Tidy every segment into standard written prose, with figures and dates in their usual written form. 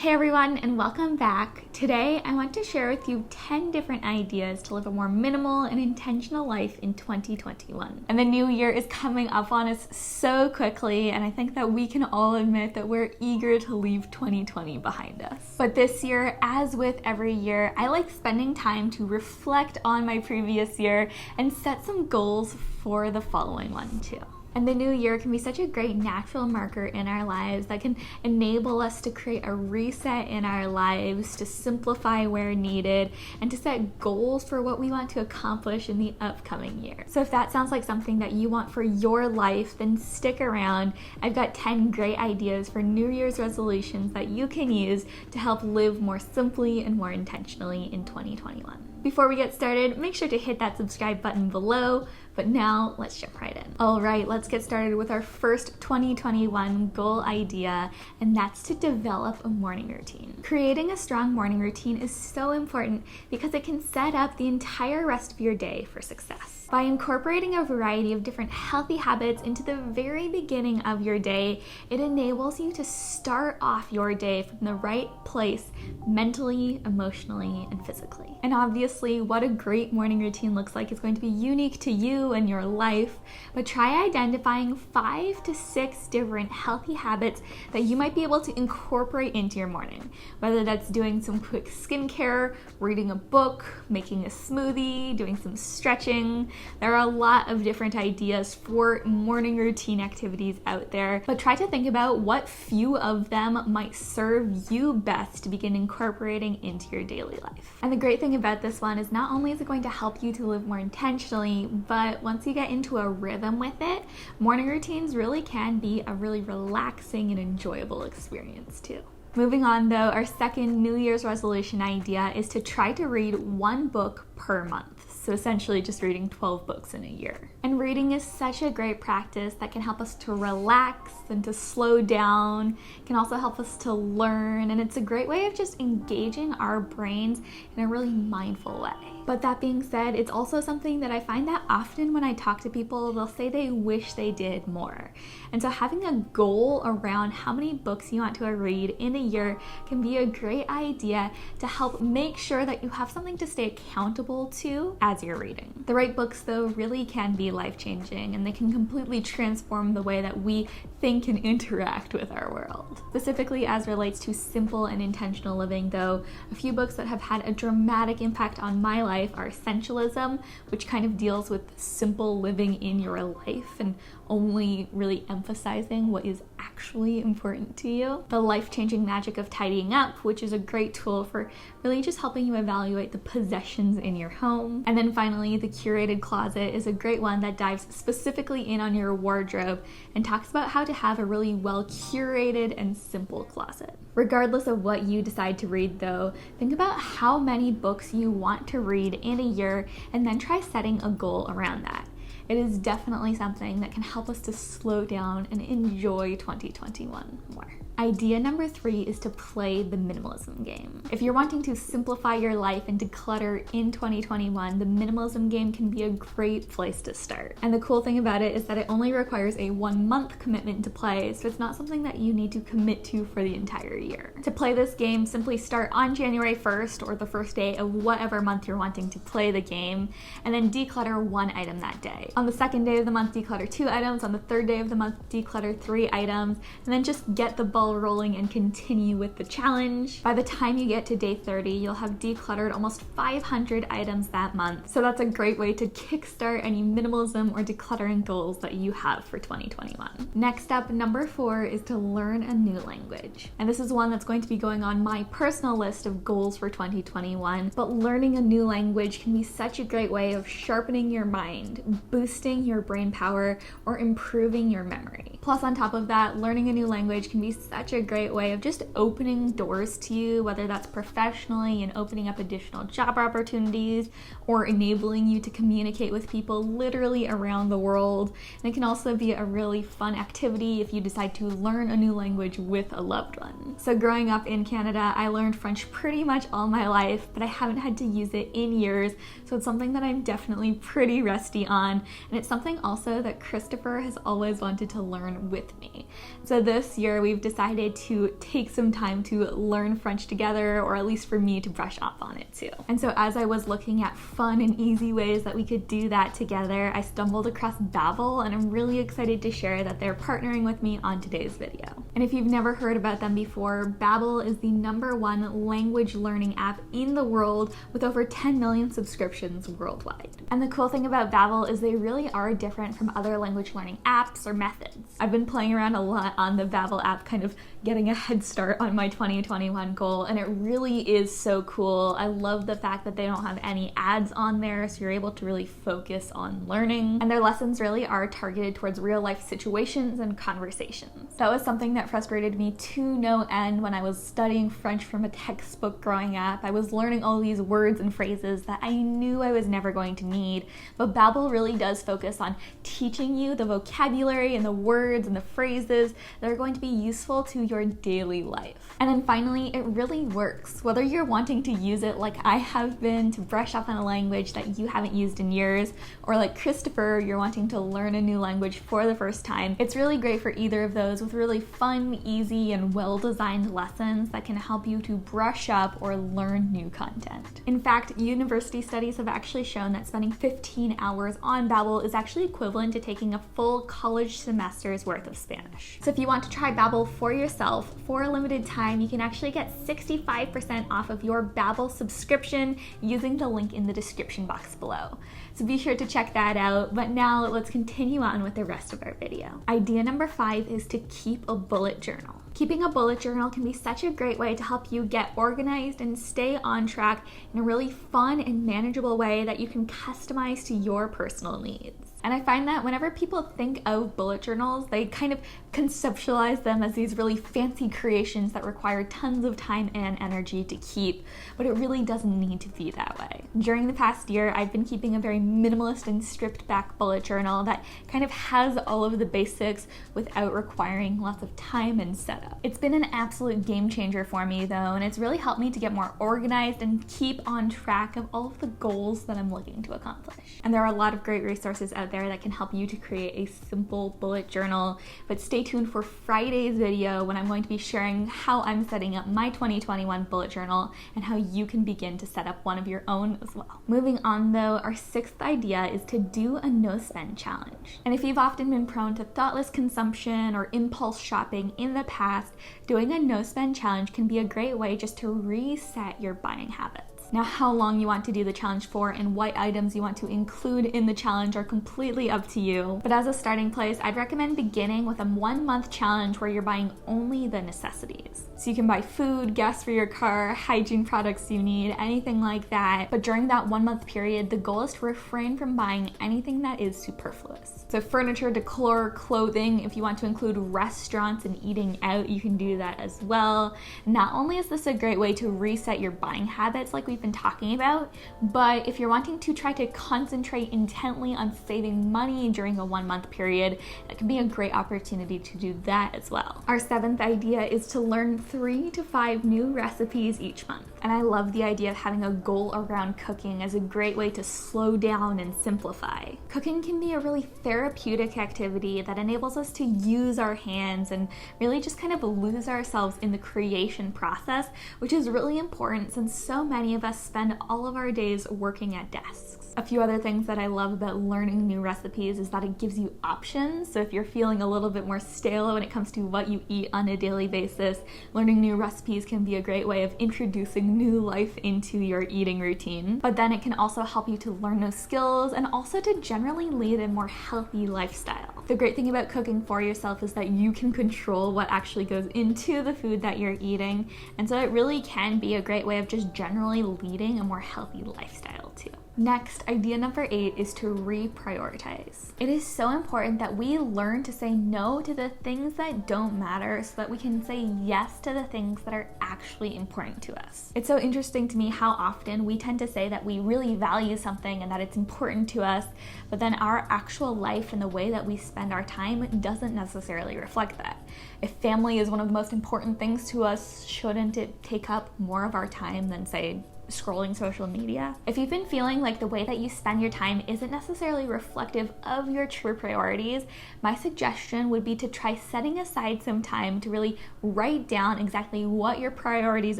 Hey everyone, and welcome back. Today I want to share with you 10 different ideas to live a more minimal and intentional life in 2021. And the new year is coming up on us so quickly, and I think that we can all admit that we're eager to leave 2020 behind us. But this year, as with every year, I like spending time to reflect on my previous year and set some goals for the following one too. And the new year can be such a great natural marker in our lives that can enable us to create a reset in our lives, to simplify where needed, and to set goals for what we want to accomplish in the upcoming year. So if that sounds like something that you want for your life, then stick around. I've got 10 great ideas for New Year's resolutions that you can use to help live more simply and more intentionally in 2021. Before we get started, make sure to hit that subscribe button below, but now let's jump right in. All right, let's get started with our first 2021 goal idea, and that's to develop a morning routine. Creating a strong morning routine is so important because it can set up the entire rest of your day for success. By incorporating a variety of different healthy habits into the very beginning of your day, it enables you to start off your day from the right place mentally, emotionally, and physically. And obviously, what a great morning routine looks like is going to be unique to you and your life, but try identifying 5 to 6 different healthy habits that you might be able to incorporate into your morning. Whether that's doing some quick skincare, reading a book, making a smoothie, doing some stretching. There are a lot of different ideas for morning routine activities out there, but try to think about what few of them might serve you best to begin incorporating into your daily life. And the great thing about this one is not only is it going to help you to live more intentionally, but once you get into a rhythm with it, morning routines really can be a really relaxing and enjoyable experience too. Moving on though, our second New Year's resolution idea is to try to read 1 book per month. So essentially just reading 12 books in a year. And reading is such a great practice that can help us to relax and to slow down. It can also help us to learn, and it's a great way of just engaging our brains in a really mindful way. But that being said, it's also something that I find that often when I talk to people, they'll say they wish they did more. And so having a goal around how many books you want to read in a year can be a great idea to help make sure that you have something to stay accountable to as you're reading. The right books though really can be life-changing, and they can completely transform the way that we think and interact with our world. Specifically as relates to simple and intentional living though, a few books that have had a dramatic impact on my life are Essentialism, which kind of deals with simple living in your life and only really emphasizing what is actually important to you. The Life-Changing Magic of Tidying Up, which is a great tool for really just helping you evaluate the possessions in your home. And then finally, The Curated Closet is a great one that dives specifically in on your wardrobe and talks about how to have a really well curated and simple closet. Regardless of what you decide to read though, think about how many books you want to read in a year and then try setting a goal around that. It is definitely something that can help us to slow down and enjoy 2021 more. Idea number 3 is to play the minimalism game. If you're wanting to simplify your life and declutter in 2021, the minimalism game can be a great place to start. And the cool thing about it is that it only requires a 1-month commitment to play, so it's not something that you need to commit to for the entire year. To play this game, simply start on January 1st or the first day of whatever month you're wanting to play the game, and then declutter 1 item that day. On the second day of the month, declutter 2 items. On the third day of the month, declutter 3 items, and then just get the ball rolling and continue with the challenge. By the time you get to day 30, you'll have decluttered almost 500 items that month. So that's a great way to kickstart any minimalism or decluttering goals that you have for 2021. Next up, number 4 is to learn a new language. And this is one that's going to be going on my personal list of goals for 2021, but learning a new language can be such a great way of sharpening your mind, boosting your brain power, or improving your memory. Plus on top of that, learning a new language can be such a great way of just opening doors to you, whether that's professionally and opening up additional job opportunities or enabling you to communicate with people literally around the world. And it can also be a really fun activity if you decide to learn a new language with a loved one. So growing up in Canada, I learned French pretty much all my life, but I haven't had to use it in years, so it's something that I'm definitely pretty rusty on, and it's something also that Christopher has always wanted to learn learn with me. So this year we've decided to take some time to learn French together, or at least for me to brush up on it too. And so as I was looking at fun and easy ways that we could do that together, I stumbled across Babbel, and I'm really excited to share that they're partnering with me on today's video. And if you've never heard about them before, Babbel is the #1 language learning app in the world with over 10 million subscriptions worldwide. And the cool thing about Babbel is they really are different from other language learning apps or methods. I've been playing around a lot on the Babbel app, kind of getting a head start on my 2021 goal, and it really is so cool. I love the fact that they don't have any ads on there, so you're able to really focus on learning. And their lessons really are targeted towards real life situations and conversations. That was something that frustrated me to no end when I was studying French from a textbook growing up. I was learning all these words and phrases that I knew I was never going to need, but Babbel really does focus on teaching you the vocabulary and the words and the phrases that are going to be useful to your daily life. And then finally, it really works. Whether you're wanting to use it like I have been to brush up on a language that you haven't used in years, or like Christopher, you're wanting to learn a new language for the first time, it's really great for either of those, with really fun, easy, and well-designed lessons that can help you to brush up or learn new content. In fact, university studies have actually shown that spending 15 hours on Babbel is actually equivalent to taking a full college semester's worth of Spanish. So if you want to try Babbel for yourself, for a limited time, you can actually get 65% off of your Babbel subscription using the link in the description box below. So be sure to check that out. But now let's continue on with the rest of our video. Idea number 5 is to keep a bullet journal. Keeping a bullet journal can be such a great way to help you get organized and stay on track in a really fun and manageable way that you can customize to your personal needs. And I find that whenever people think of bullet journals, they kind of conceptualize them as these really fancy creations that require tons of time and energy to keep, but it really doesn't need to be that way. During the past year, I've been keeping a very minimalist and stripped back bullet journal that kind of has all of the basics without requiring lots of time and setup. It's been an absolute game changer for me though, and it's really helped me to get more organized and keep on track of all of the goals that I'm looking to accomplish. And there are a lot of great resources out there that can help you to create a simple bullet journal, but stay tuned for Friday's video when I'm going to be sharing how I'm setting up my 2021 bullet journal and how you can begin to set up one of your own as well. Moving on though, our 6th idea is to do a no spend challenge. And if you've often been prone to thoughtless consumption or impulse shopping in the past, doing a no spend challenge can be a great way just to reset your buying habits. Now, how long you want to do the challenge for and what items you want to include in the challenge are completely up to you. But as a starting place, I'd recommend beginning with a 1-month challenge where you're buying only the necessities. So you can buy food, gas for your car, hygiene products you need, anything like that. But during that 1-month period, the goal is to refrain from buying anything that is superfluous. So furniture, decor, clothing, if you want to include restaurants and eating out, you can do that as well. Not only is this a great way to reset your buying habits like we've been talking about, but if you're wanting to try to concentrate intently on saving money during a 1-month period, it can be a great opportunity to do that as well. Our 7th idea is to learn 3 to 5 new recipes each month. And I love the idea of having a goal around cooking as a great way to slow down and simplify. Cooking can be a really therapeutic activity that enables us to use our hands and really just kind of lose ourselves in the creation process, which is really important since so many of us spend all of our days working at desks. A few other things that I love about learning new recipes is that it gives you options. So if you're feeling a little bit more stale when it comes to what you eat on a daily basis, learning new recipes can be a great way of introducing new life into your eating routine. But then it can also help you to learn those skills and also to generally lead a more healthy lifestyle. The great thing about cooking for yourself is that you can control what actually goes into the food that you're eating, and so it really can be a great way of just generally leading a more healthy lifestyle too. Next, idea number 8 is to reprioritize. It is so important that we learn to say no to the things that don't matter so that we can say yes to the things that are actually important to us. It's so interesting to me how often we tend to say that we really value something and that it's important to us, but then our actual life and the way that we spend our time doesn't necessarily reflect that. If family is one of the most important things to us, shouldn't it take up more of our time than, say, scrolling social media. If you've been feeling like the way that you spend your time isn't necessarily reflective of your true priorities, my suggestion would be to try setting aside some time to really write down exactly what your priorities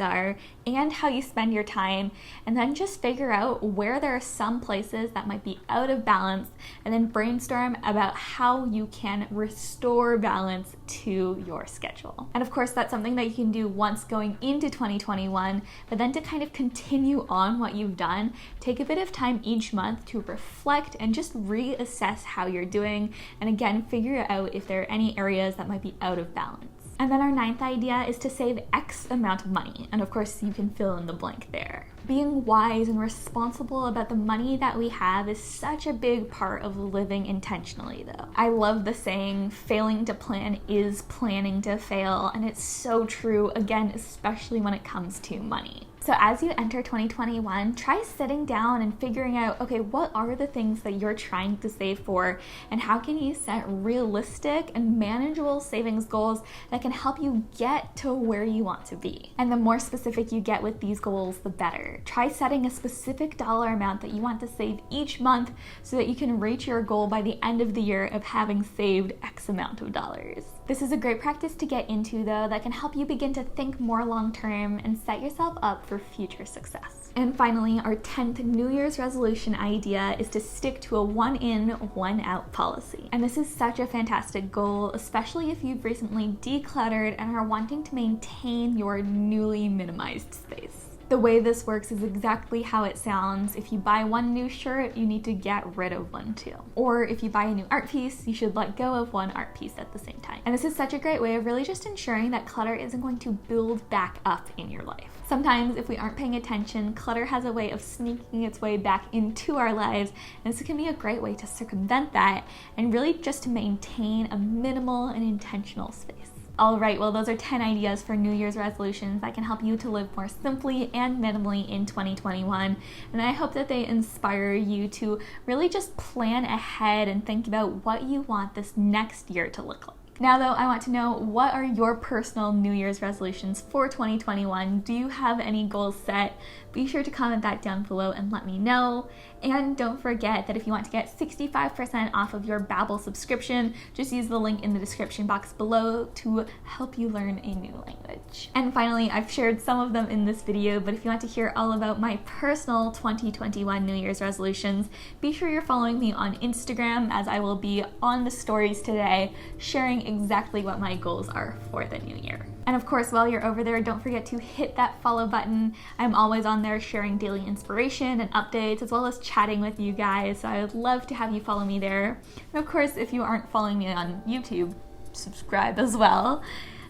are and how you spend your time, and then just figure out where there are some places that might be out of balance, and then brainstorm about how you can restore balance to your schedule. And of course, that's something that you can do once going into 2021, but then to kind of continue on what you've done, take a bit of time each month to reflect and just reassess how you're doing, and again, figure out if there are any areas that might be out of balance. And then our 9th idea is to save X amount of money. And of course, you can fill in the blank there. Being wise and responsible about the money that we have is such a big part of living intentionally, though. I love the saying, failing to plan is planning to fail. And it's so true, again, especially when it comes to money. So as you enter 2021, try sitting down and figuring out, okay, what are the things that you're trying to save for, and how can you set realistic and manageable savings goals that can help you get to where you want to be. And the more specific you get with these goals, the better. Try setting a specific dollar amount that you want to save each month so that you can reach your goal by the end of the year of having saved X amount of dollars. This is a great practice to get into, though, that can help you begin to think more long-term and set yourself up for future success. And finally, our 10th New Year's resolution idea is to stick to a 1 in, 1 out policy. And this is such a fantastic goal, especially if you've recently decluttered and are wanting to maintain your newly minimized space. The way this works is exactly how it sounds. If you buy one new shirt, you need to get rid of one too. Or if you buy a new art piece, you should let go of one art piece at the same time. And this is such a great way of really just ensuring that clutter isn't going to build back up in your life. Sometimes if we aren't paying attention, clutter has a way of sneaking its way back into our lives, and this can be a great way to circumvent that and really just to maintain a minimal and intentional space. All right, well, those are 10 ideas for New Year's resolutions that can help you to live more simply and minimally in 2021. And I hope that they inspire you to really just plan ahead and think about what you want this next year to look like. Now though, I want to know, what are your personal New Year's resolutions for 2021? Do you have any goals set? Be sure to comment that down below and let me know. And don't forget that if you want to get 65% off of your Babbel subscription, just use the link in the description box below to help you learn a new language. And finally, I've shared some of them in this video, but if you want to hear all about my personal 2021 New Year's resolutions, be sure you're following me on Instagram, as I will be on the stories today sharing exactly what my goals are for the new year. And of course, while you're over there, don't forget to hit that follow button. I'm always on there sharing daily inspiration and updates, as well as chatting with you guys. So I would love to have you follow me there. And of course, if you aren't following me on YouTube, subscribe as well.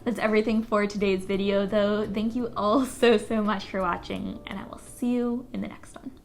That's everything for today's video, though. Thank you all so much for watching, and I will see you in the next one.